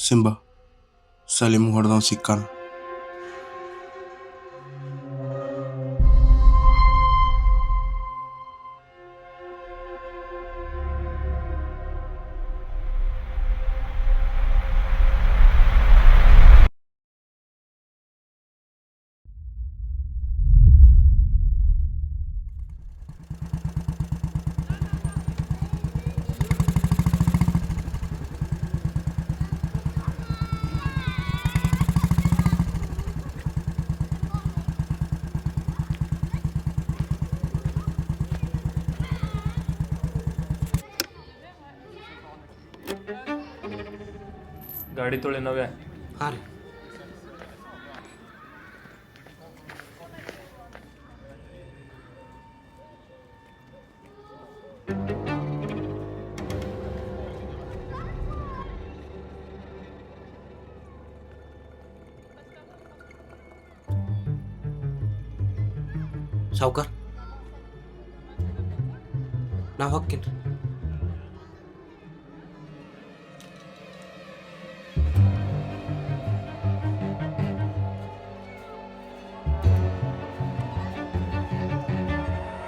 Simba Salim ಹೊಡೆದವ್ ಸಿಕ್ಕಾನ. ಗಾಡಿ ತೊಳಿ ನವ್ಯ. ಹಾಂ ರೀ. ಸಾವ್ಕಾರ್ ನಾ ಹೋಗ್ತೀನಿ.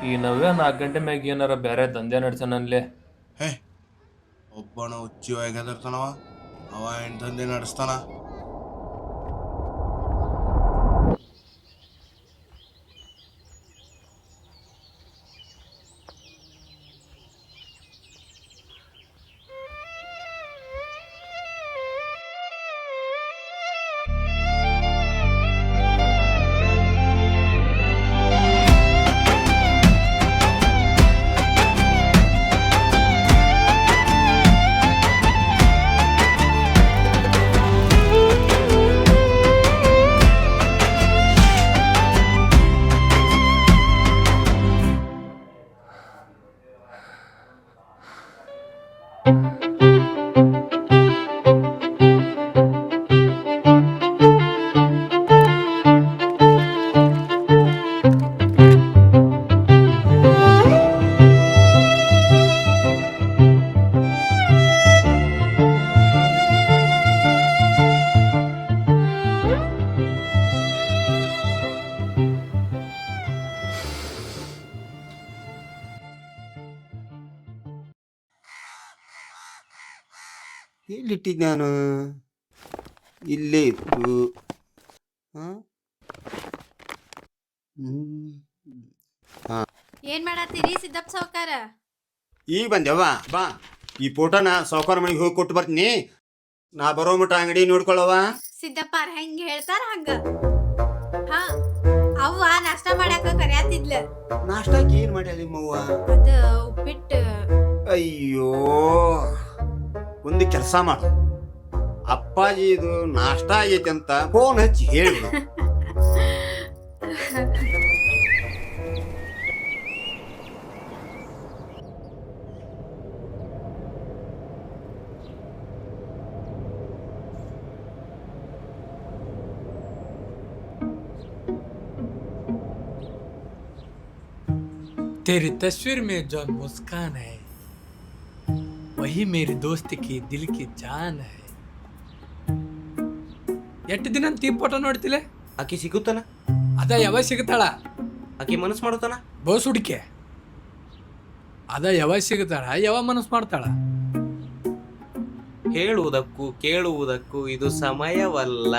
ಈ ನವ್ಯ 4 ಗಂಟೆ ಮ್ಯಾಗ ಏನಾರ ಬೇರೆ ದಂಧೆ ನಡ್ಸನನ್ಲೆ. ಹೇ ಒಬ್ಬನ ಹುಚ್ಚಿವಾಗಿ ಹೆದರ್ತಾನವ, ಅವ ಏನು ದಂಧೆ ನಡೆಸ್ತಾನ. ಎಲ್ಲಿಟ್ಟಿದ್ದು ನಾನು? ಇಲ್ಲೇ ಇತ್ತು. ಹಾಂ ಹಾಂ, ಏನ್ ಮಾಡತ್ತೀರಿ ಸಿದ್ದಪ್ಪ ಸಾವ್ಕಾರ? ಈಗ ಬಂದೆವ್ವ. ಬಾ, ಈ ಫೋಟೋನ ಸಾವ್ಕಾರ ಮನೆಗೆ ಹೋಗಿ ಕೊಟ್ಟು ಬರ್ತೀನಿ. ನಾ ಬರೋ ಮಟ್ಟ ಅಂಗಡಿ ನೋಡ್ಕೊಳ್ಳವ. ಸಿದ್ದಪ್ಪ ಹೆಂಗ್ ಹೇಳ್ತಾರ ಹಂಗ. ಹಾ, ಅವ್ವ ನಾಷ್ಟ ಮಾಡ್ಯಾಕ ಕರ್ಯಾತಿದ್ಲ. ನಾಷ್ಟಾಕ ಏನು ಮಾಡ್ಯಾಳ ನಿಮ್ಮವ್ವ? ಅದ ಉಪ್ಪಿಟ್ಟು. ಅಯ್ಯೋ, ಒಂದು ಕೆಲಸ ಮಾಡು, ಅಪ್ಪಾಜಿ ಇದು ನಾಷ್ಟ ಆಗೈತಿ ಅಂತ ಫೋನ್ ಹಚ್ಚಿ ಹೇಳಿ. तेरी तस्वीर में जो मुस्कान है वही मेरी दोस्त की दिल की जान है. ಎಷ್ಟು ದಿನ ಅಂತ ಈ ಫೋಟೋ ನೋಡ್ತಿಲೆ? ಆಕಿ ಸಿಗುತ್ತಾನ? ಅದ ಯಾವಾಗ ಸಿಗುತ್ತಾಳ? ಆಕಿ ಮನಸ್ಸು ಮಾಡುತ್ತಾನ? ಬೋಸ್ ಹುಡುಕೆ ಅದ ಯಾವಾಗ ಸಿಗುತ್ತಾಳ, ಯಾವಾಗ ಮನಸ್ಸು ಮಾಡ್ತಾಳ? ಹೇಳುವುದಕ್ಕೂ ಕೇಳುವುದಕ್ಕೂ ಇದು ಸಮಯವಲ್ಲ.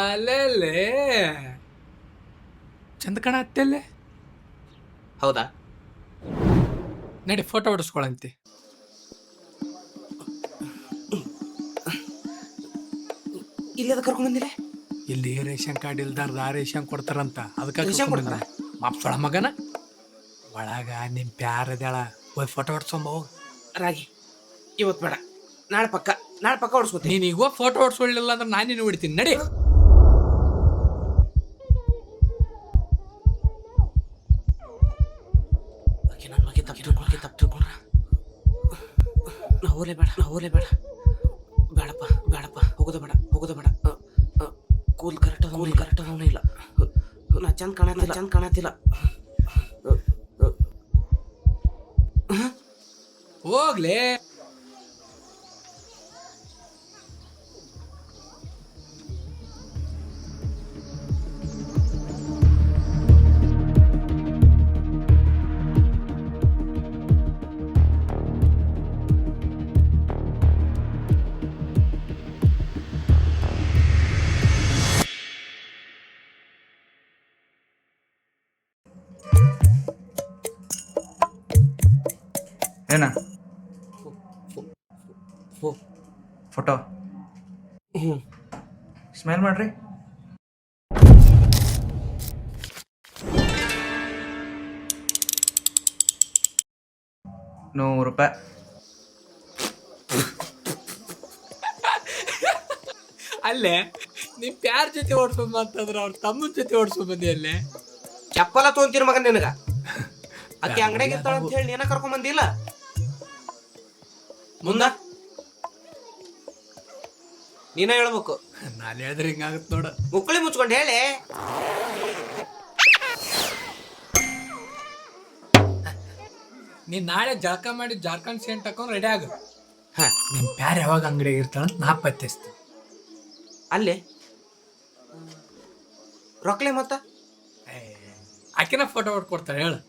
ಅಲ್ಲೇ ಚಂದ ಕಾಣತ್ತಲ್ಲೇ. ಹೌದಾ? ನಡಿ ಫೋಟೋ ಹೊಡಿಸ್ಕೊಳಂತೆ. ಇಲ್ಲದ ಕರ್ಕೊಂಡ್ ಬಂದಿಲ್ಲ. ಇಲ್ಲಿ ರೇಷನ್ ಕಾರ್ಡ್ ಇಲ್ದಾರ್ದ ಆ ರೇಷನ್ ಕೊಡ್ತಾರಂತ, ಅದಕ್ಕೆ ರೇಷನ್ ಕೊಡ್ತಾರ? ಮಾಪ್ಸೊಳ ಮಗನ ಒಳಗ ನಿಮ್ ಪ್ಯಾರದಳ ಹೋಗಿ ಫೋಟೋ ಹೊಡ್ಸೊಂಬ ಹೋಗ. ರಾಗಿ ಇವತ್ತು ಬೇಡ, ನಾಳೆ ಪಕ್ಕ ಹೊಡ್ಸ್ಕೊತೀನಿ. ನೀನ್ ಈಗ ಫೋಟೋ ಹೊಡ್ಸೊಳ್ಳಿಲ್ಲ ಅಂದ್ರೆ ನಾನು ನೀನು ಹೊಡಿತೀನಿ. ನಡಿ. ನನ್ನ ಬಗ್ಗೆ ತಪ್ಪು ತಿಳ್ಕೊಂಡ್ರ ನಾವು ಓಲೆ ಬೇಡ ಬೇಡಪ್ಪ ಹೋಗೋದ ಬೇಡ. ಕೂಲ್ ಕರೆಕ್ಟ್ ಅವನೇ ಇಲ್ಲ. ನಾ ಚಂದ ಕಾಣತಿಲ್ಲ. ಹೋಗ್ಲೇ. ಏನ ಫೋ- ಫೋಟೋ ಸ್ಮೈಲ್ ಮಾಡ್ರಿ. ₹100. ಅಲ್ಲೇ ನೀವ್ ಪ್ಯಾರ್ ಜೊತೆ ಓಡ್ಸ್ಕೊಂಡ್ ಅಂತಂದ್ರ ಅವ್ರ ತಮ್ಮನ ಜೊತೆ ಓಡ್ಸ್ಕೊಂಡ್ ಬಂದಿ ಅಲ್ಲೇ. ಚಪ್ಪಲ ತೊಗೊಂತೀರ ಮಗನ್ ನಿನಗ ಅಕ್ಕಿ ಅಂಗಡಿಯಾಗ ಇರ್ತಾಳ ಅಂತ ಹೇಳಿ ನೀನ ಕರ್ಕೊಂಡ್ ಬಂದಿಲ್ಲ ಮುಂದ ನೀನ ಹೇಳ್ಬೇಕು. ನಾನು ಹೇಳಿದ್ರೆ ಹಿಂಗಾಗತ್ ನೋಡ. ಮುಕ್ಕಳಿ ಮುಚ್ಕೊಂಡು ಹೇಳಿ. ನೀನ್ ನಾಳೆ ಜಳಕ ಮಾಡಿ ಜಾರ್ಖಂಡ್ ಸೆಂಟ್ ಹಾಕೊಂಡ್ ರೆಡಿ ಆಗ. ಹ ನಿಮ್ ಪ್ಯಾರ್ ಯಾವಾಗ ಅಂಗಡಿಯಾಗ ಇರ್ತಾಳ ಅಂತ ನಾ ಪತ್ತೆಸ್ತೀನಿ. ಅಲ್ಲಿ ರೊಕ್ಲೆ ಮತ್ತ ಆಕಿನ ಫೋಟೋ ಹೊಡ್ಕೊಡ್ತಾಳೆ ಹೇಳು.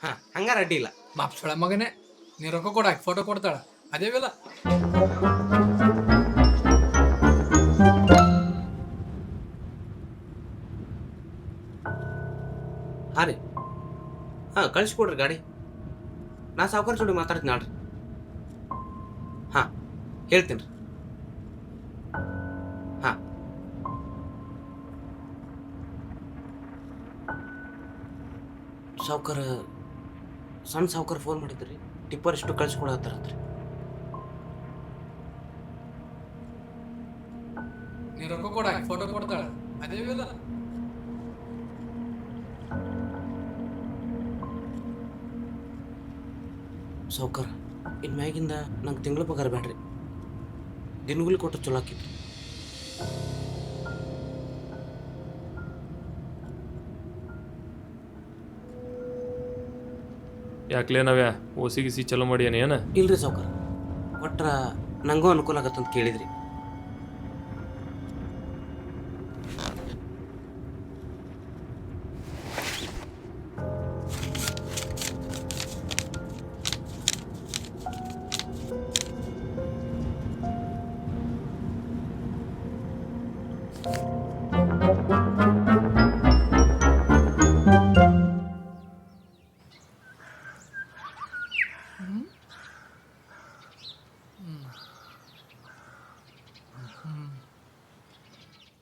ಹ ಹಂಗಾರ ಅಡ್ಡಿ ಇಲ್ಲ. ಮಾಪ್ಸಳ ಮಗನೇ, ನೀ ರೊಕ್ಕ ಕೊಡಾಕಿ ಫೋಟೋ ಕೊಡ್ತಾಳ ಅದೇವಿಲ್ಲ. ಹಾ ರೀ, ಹಾ ಕಳಿಸ್ಕೊಡ್ರಿ ಗಾಡಿ. ನಾ ಸಾವುಕಾರ ಜೋಡಿ ಮಾತಾಡ್ತೀನಿ ನೋಡ್ರಿ. ಹಾ ಹೇಳ್ತೀನಿ ರೀ. ಹಾ ಸಾವುಕಾರ, ಸಣ್ಣ ಸಾವುಕಾರ ಫೋನ್ ಮಾಡಿದ್ರಿ, ಟಿಪ್ಪರ್ ಇಷ್ಟು ಕಳಿಸ್ಕೊಡತ್ತಾರಂತ್ರಿ. ನೀ ರೊಕ್ಕ ಕೊಡಾಕಿ ಫೋಟೋ ಕೊಡ್ತಾಳ ಅದೇವಿಲ್ಲ. ಸಾವುಕಾರ, ಇನ್ನು ಮ್ಯಾಗಿಂದ ನಂಗೆ ತಿಂಗಳ ಪಗಾರ ಬೇಡ್ರಿ, ದಿನಗೂಲಿ ಕೊಟ್ಟು ಚಲೋ ಆಕಿತ್ತು. ಯಾಕ್ಲೇ ನಾವ್ಯಾ ಓಸಿ ಗಿಸಿ ಚಲೋ ಮಾಡ್ಯಾನ ಏನ? ಇಲ್ರಿ ಸಾವುಕಾರ, ಒಟ್ರ ನಂಗೂ ಅನುಕೂಲ ಆಗತ್ತಂತ ಕೇಳಿದ್ರಿ.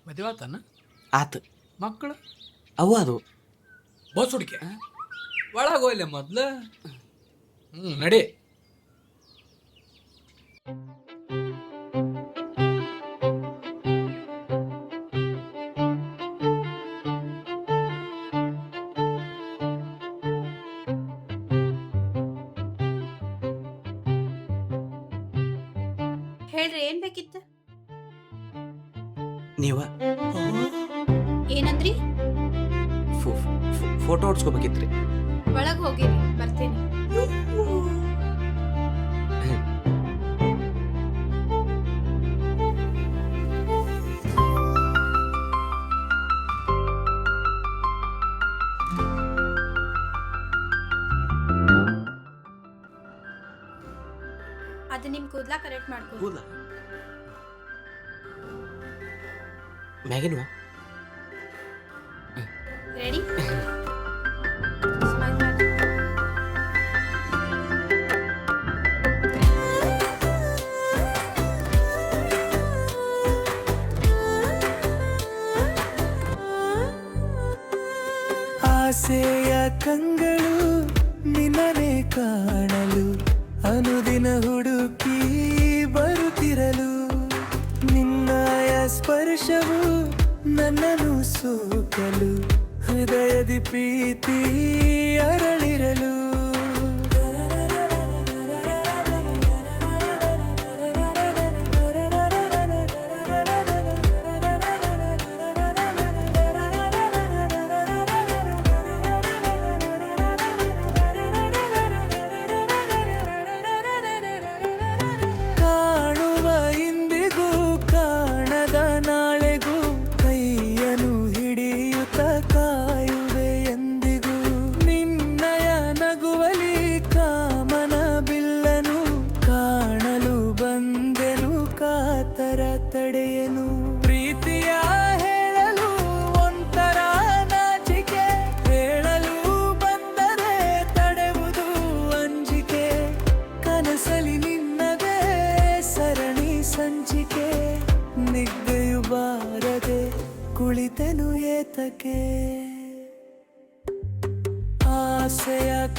ಮದುವೆ ಆತನ? ಆತು. ಮಕ್ಕಳು ಅವು ಅದು ಬಸ್ ಹುಡುಕಿ ಒಳಗೆ ಹೋಯ್ಲೆ ಮೊದ್ಲು. ನಡಿ. ಹೇಳ್ರಿ ಏನ್ ಬೇಕಿತ್ತು? ನೀವ ಏನಂದ್ರಿ? ಫೋಟೋ ಹೊಡ್ಸ್ಕೋಬೇಕಿತ್ರಿ. ಒಳಗ್ ಹೋಗಿರಿ, ಬರ್ತೀನಿ. ಅದು ನಿಮ್ ಕೂದ್ಲ ಕರೆಕ್ಟ್ ಮಾಡ್ಕೊ. ಕೂದಲ ಮ್ಯಾಗಿನ್ವಾ ರೆಡಿ? ಆಸೆಯ ಕಂಗಳು ನಿನ್ನನೆ ಕಾಣಲು ಅನುದಿನ ಹುಡುಕಿ ಬರುತ್ತಿರಲು, ನಿನ್ನಯ ಸ್ಪರ್ಶವು ನನ್ನನ್ನು ಸೋಕಲು, ಹೃದಯದಿ ಪ್ರೀತಿ ಅರಳಿರಲು.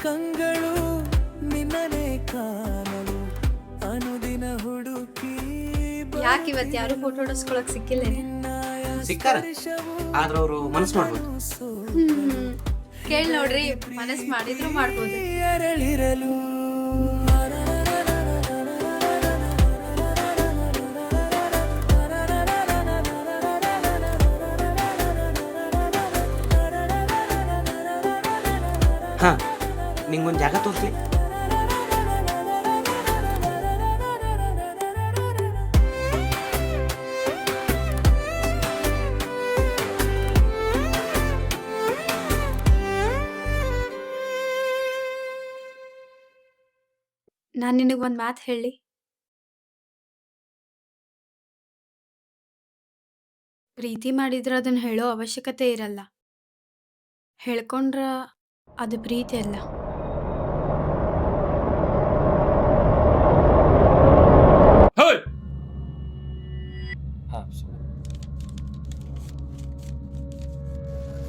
ಕಂಗಳು ನಿನ್ನನೆ ಕಾಣಲು ಅನುದಿನ ಹುಡುಕಿ ಯಾಕೆ ಇವತ್ತು ಯಾರು ಫೋಟೋ ಹೊಡಿಸ್ಕೊಳಕ್ ಸಿಕ್ಕಿಲ್ಲ? ಸಿಕ್ಕಾರ ಆದ್ರೆ ಅವರು ಮನಸ್ಸು ಮಾಡ್ಬೋದು. ಕೇಳಿ ನೋಡ್ರಿ, ಮನಸ್ ಮಾಡಿದ್ರು ಮಾಡ್ಬೋದು. ಅರಳಿರಲು ಹಾ, ನಿಂಗೊಂದು ಜಾಗ ತೋರಿಸ್ಲಿ. ನಾನು ನಿನಗೆ ಒಂದು ಮಾತು ಹೇಳಿ. ಪ್ರೀತಿ ಮಾಡಿದ್ರೆ ಅದನ್ನ ಹೇಳೋ ಅವಶ್ಯಕತೆ ಇರಲ್ಲ. ಹೇಳ್ಕೊಂಡ್ರ ಅದು ಪ್ರೀತಿ ಅಲ್ಲ.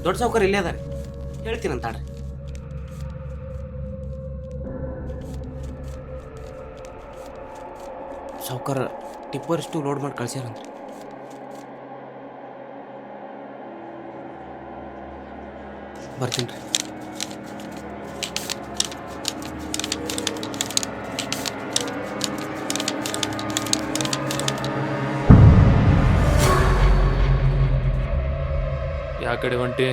ದೊಡ್ಡ ಸಾವುಕಾರ ಇಲ್ಲೇ ಅದಾರೆ, ಹೇಳ್ತೀನಂತಾಡ್ರಿ. ಸಾವುಕಾರ ಟಿಪ್ಪರ್ ಇಷ್ಟು ಲೋಡ್ ಮಾಡಿ ಕಳ್ಸ್ಯಾರಂದ್ರಿ. ಬರ್ತೀನಿ ರೀ. ಯಾ ಕಡೆ ಹೊಂಟಿ?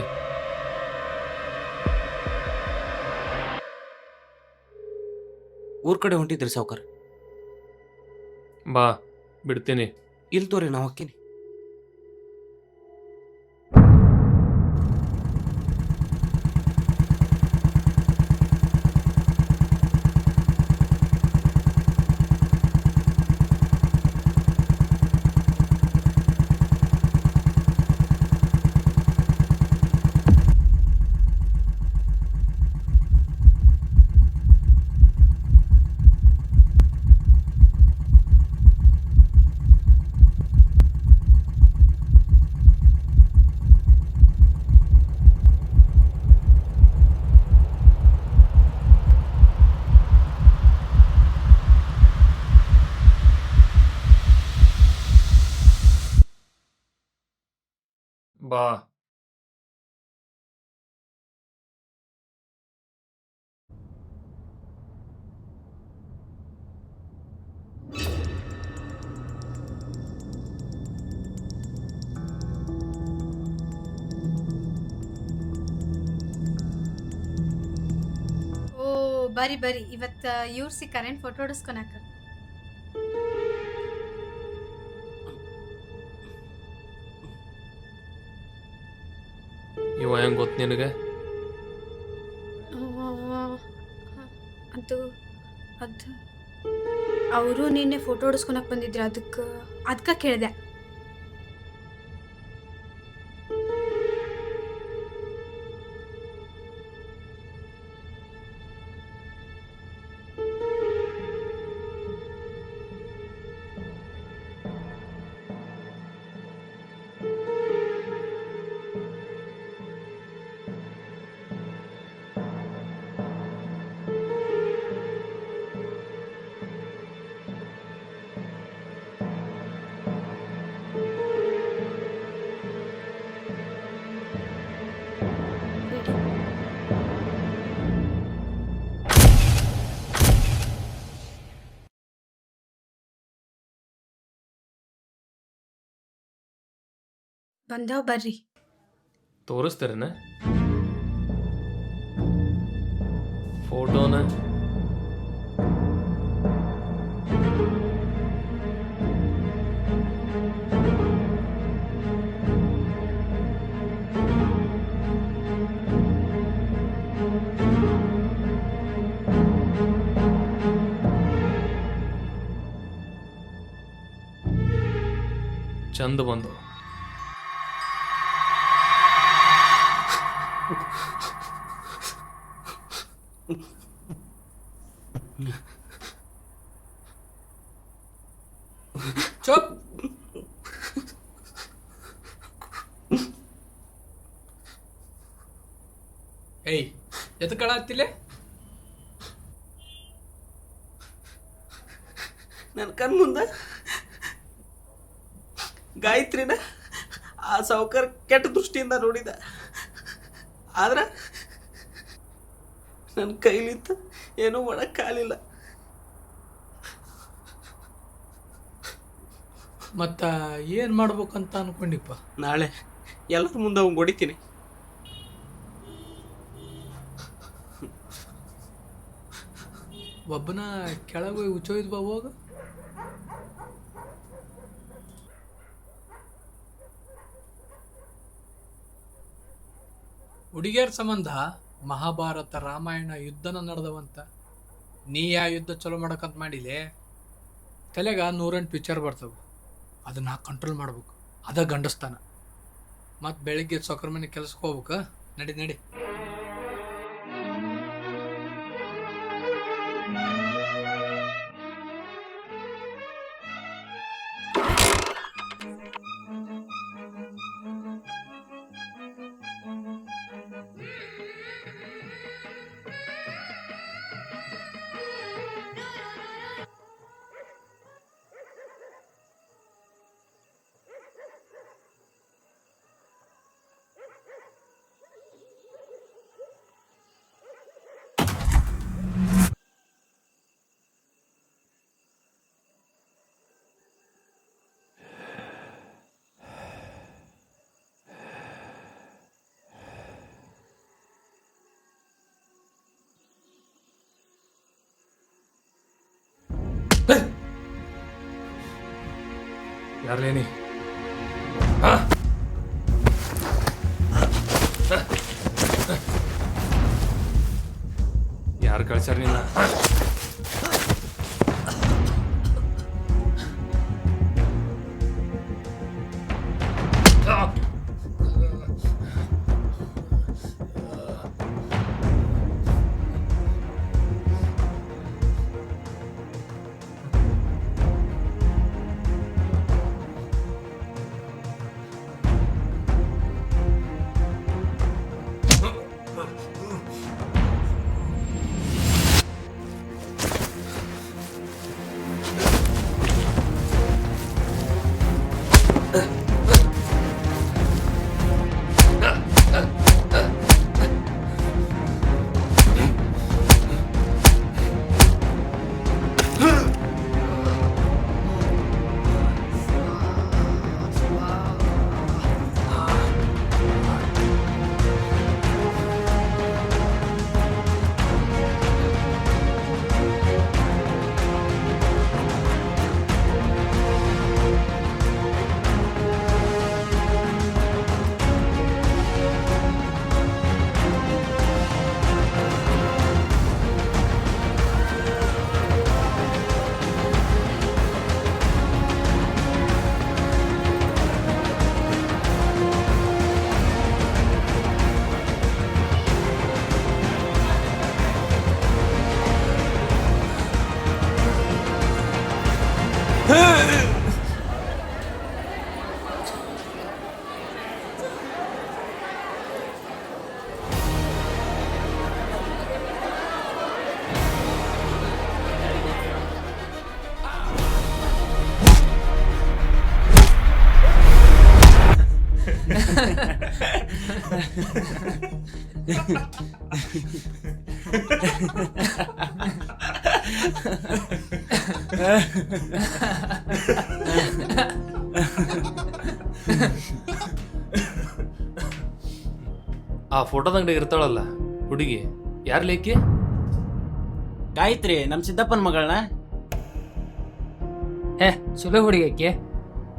ಊರ್ ಕಡೆ ಹೊಂಟಿದ್ರಿ ಸಾವುಕಾರ. ಬಾ, ಬಿಡ್ತೀನಿ. ಇಲ್ಲಿ ತೋರಿ, ನಾವು ಹೋಗ್ತೀನಿ. ಬಾ. ಓ ಬರಿ ಬರಿ, ಇವತ್ತು ಇವ್ರು ಸಿಕ್ಕಾರೇನು ಫೋಟೋ ಹೊಡಿಸ್ಕೊಳಕ? ಇವ ಹೆಂಗ್ ಗೊತ್ತು ನಿನಗೆ? ಅದು ಅವರು ನಿನ್ನೆ ಫೋಟೋ ಹೊಡಿಸ್ಕೊಳಕ್ ಬಂದಿದ್ರು, ಅದಕ್ಕೆ ಕೇಳಿದೆ. ಬಂದವ್ ಬರ್ರಿ. ತೋರಿಸ್ತಾರೇನ ಫೋಟೋನ? ಚಂದ ಬಂದು. ಚುಪ್. ಏಯ್ ಎದಕ್ಕೆ ಕಳಾತಿಲ್ಲ? ನನ್ನ ಕಣ್ ಮುಂದೆ ಗಾಯತ್ರಿನ ಆ ಸಾವುಕಾರ ಕೆಟ್ಟ ದೃಷ್ಟಿಯಿಂದ ನೋಡಿದ. ಆದ್ರೆ ನನ್ನ ಕೈಲಿಂತ ಏನೂ ಮಾಡೋಕ್ಕಾಗಲಿಲ್ಲ. ಮತ್ತ ಏನು ಮಾಡ್ಬೇಕಂತ ಅನ್ಕೊಂಡಿಪ್ಪ? ನಾಳೆ ಎಲ್ಲರ ಮುಂದೆ ಅವ್ನು ಹೊಡಿತೀನಿ. ಒಬ್ಬನ ಕೆಳಗೆ ಹೋಗಿ ಹುಚ್ಚೋಯ್ದು ಬಾ ಹೋಗ. ಹುಡುಗಿಯರ ಸಂಬಂಧ ಮಹಾಭಾರತ ರಾಮಾಯಣ ಯುದ್ಧನ ನಡೆದವಂತ. ನೀ ಯಾ ಯುದ್ಧ ಚಲೋ ಮಾಡಕಂತ ಮಾಡಿಲೆ? ತಲೆಗ 108 ವಿಚಾರ ಬರ್ತವೆ. ಅದನ್ನ ಕಂಟ್ರೋಲ್ ಮಾಡ್ಬೇಕು. ಅದ ಗಂಡಸ್ತಾನ. ಮತ್ತು ಬೆಳಿಗ್ಗೆ ಸೊಕರ್ ಮನೆ ಕೆಲ್ಸಕ್ಕೆ ಹೋಗ್ಬೇಕ. ನಡಿ ನಡಿ. ಯಾರ್ಲೇನಿ? ಯಾರು ಕಳ್ಸ್ಯಾರ ನಿನ್ನ? ಆ ಫೋಟೋದಂಗಡಿ ಇರ್ತಾಳಲ್ಲ ಹುಡುಗಿ, ಯಾರು ಲೇಕಿ? ಗಾಯತ್ರಿ, ನಮ್ಮ ಸಿದ್ದಪ್ಪನ ಮಗಳನ್ನ. ಚಲೋ ಹುಡುಗಿ ಆಕೆ.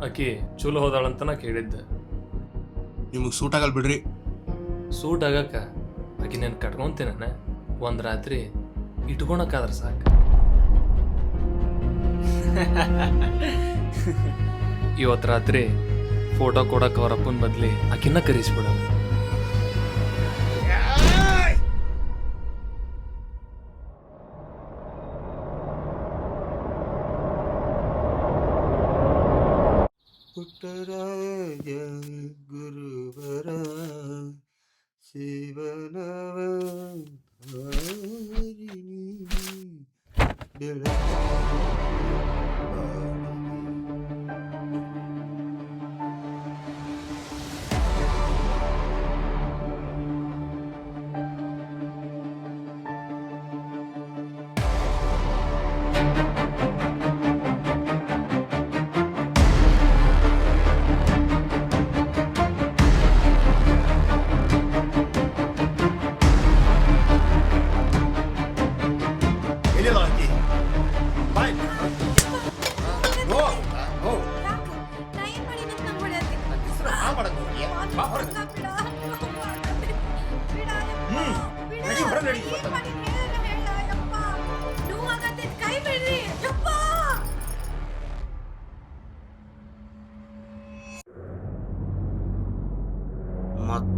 ಆಕಿ ಚಲೋ ಹೋದಾಳಂತ ನಾ ಕೇಳಿದ್ದೆ. ನಿಮಗೆ ಸೂಟ್ ಆಗಲ್ ಬಿಡ್ರಿ. ಸೂಟ್ ಆಗಕ್ಕ ಆಕಿ ನಾನು ಕಟ್ಕೊಂತೇನ ಒಂದ್ ರಾತ್ರಿ ಇಟ್ಕೊಳಕಾದ್ರ ಸಾಕು. ಇವತ್ತು ರಾತ್ರಿ ಫೋಟೋ ಕೊಡಕ್ಕೆ ಅವ್ರ ಅಪ್ಪನ ಬದ್ಲಿ ಆಕಿನ್ನ ಕರೆಸ್ಬಿಡ. ಪುಟ್ಟರಾಯ ಗುರುವರ ಶಿವನವ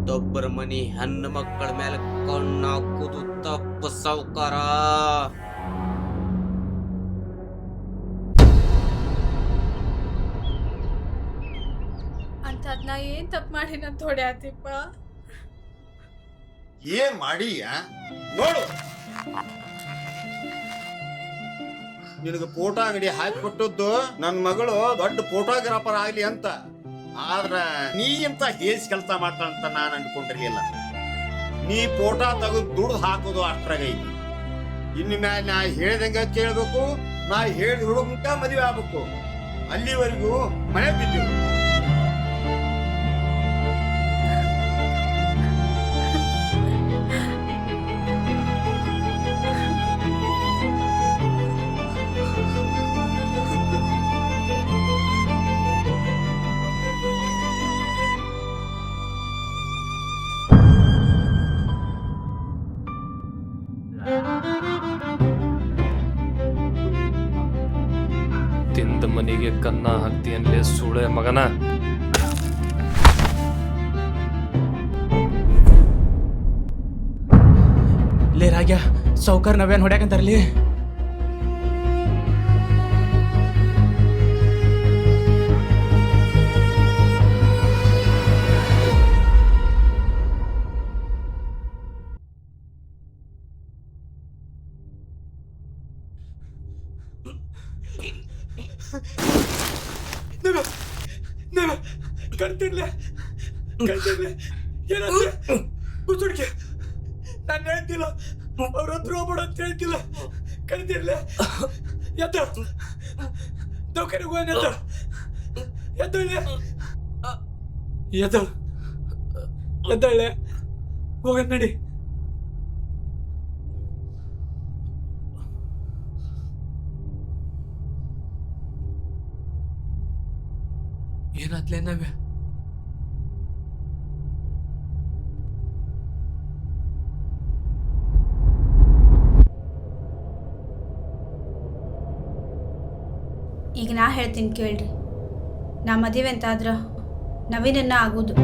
ಮತ್ತೊಬ್ಬರ ಮನಿ ಹೆಣ್ಣು ಮಕ್ಕಳ ಮೇಲೆ ಕಣ್ಣಾಕುದು ತಪ್ಪು ಸಾವ್ಕಾರ. ಅಂತದ್ ನಾ ಏನ್ ತಪ್ಪು ಮಾಡಿನಂತ ಹೊಡ್ಯಾತಿಪ್ಪ. ಏನ್ ಮಾಡಿ ನೋಡು, ನಿನಗೆ ಫೋಟೋ ಅಂಗಡಿ ಹಾಕಿಕೊಟ್ಟದ್ದು ನನ್ನ ಮಗಳು ದೊಡ್ಡ ಫೋಟೋಗ್ರಾಫರ್ ಆಗ್ಲಿ ಅಂತ. ಆದ್ರ ನೀ ಇಂತ ಹೇಸ್ ಕೆಲಸ ಮಾಡ್ತಾನಂತ ನಾನು ಅನ್ಕೊಂಡಿರ್ಲಿಲ್ಲ. ನೀ ಫೋಟೋ ತೆಗೆದು ದುಡ್ದು ಹಾಕೋದು ಅಷ್ಟ್ರಾಗೈತಿ. ಇನ್ನು ಮ್ಯಾಲ ನಾ ಹೇಳ್ದಂಗ ಕೇಳ್ಬೇಕು, ನಾ ಹೇಳಿದ ಹುಡುಗಂಕ ಮದುವೆ ಆಗ್ಬೇಕು. ಅಲ್ಲಿವರೆಗೂ ಮನೆ ಬಿದ್ದಿರು. ತಿಂದ ಮನಿಗೆ ಕನ್ನ ಹಾಕ್ತಿಯನ್ಲೇ ಸುಳೆ ಮಗನ. ಲೇ ರಾಗ್ಯ, ಸೌಕರ್ ನಾವೇನ್ ಹೊಡ್ಯಾಕಂತಾರಲಿ? ಕಣ್ತಿರ್ಲೆ ಕುಸುಡ್ಕೆ ನಾನು ಹೇಳ್ತಿಲ್ಲ, ಅವ್ರ ಹತ್ರ ಹೋಗ್ಬೇಡ ಅಂತ ಹೇಳ್ತಿಲ್ಲ. ಕಣ್ತಿರ್ಲೆ ಎತ್ತ ದೌಖಾನಿಗೆ ಹೋಗೋಣ. ಎದ್ದಳ್ಳೆ ಎದ್ದಳ್ಳೆ ಹೋಗೋಣ ನಡಿ. ಏನಾತ್ಲೇ ನವ್ಯ? ಈಗ ನಾ ಹೇಳ್ತೀನಿ ಕೇಳ್ರಿ. ನಾ ಮದುವೆ ಅಂತಾದ್ರ ನವೀನನ್ನ ಆಗೋದು.